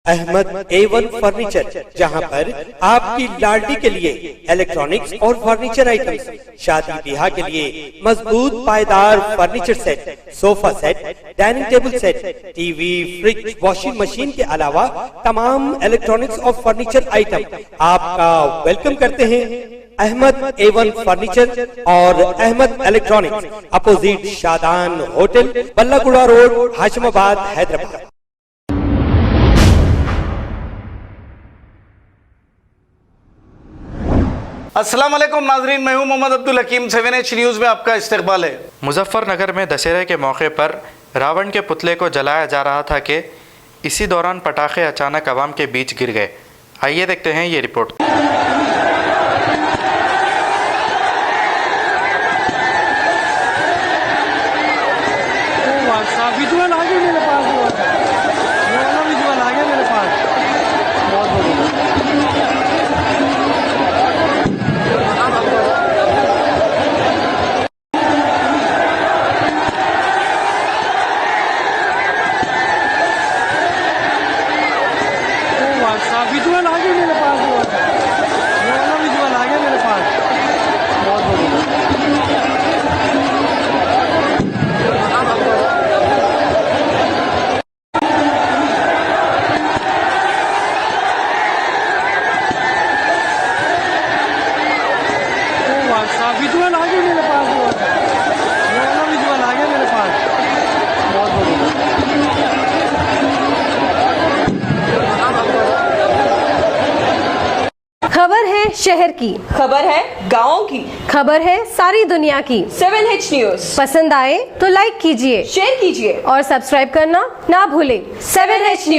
Ahmad A1 furniture, जहां पर आपकी लाडली के लिए इलेक्ट्रॉनिक्स और फर्नीचर आइटम्स, शादी ब्याह के लिए मजबूत पायदार furniture set, sofa set, dining table set, TV, fridge, washing machine के अलावा तमाम इलेक्ट्रॉनिक्स और फर्नीचर आइटम आपका वेलकम करते हैं। अहमद A1 फर्नीचर और Ahmad electronics, opposite Shadan hotel, Ballaguda road, Hashimabad, Hyderabad. अस्सलाम वालेकुम नाजरीन, मैं हूं मोहम्मद अब्दुल हकीम। 7H न्यूज़ में आपका इस्तकबाल है। मुजफ्फरनगर में दशहरे के मौके पर रावण के पुतले को जलाया जा रहा था कि इसी दौरान पटाखे अचानक आवाम के बीच गिर गए। आइए देखते हैं ये रिपोर्ट। खबर है शहर की, खबर है गाँव की, खबर है सारी दुनिया की। 7H न्यूज़ पसंद आए तो लाइक कीजिए, शेयर कीजिए और सब्सक्राइब करना ना भूलें। 7H news.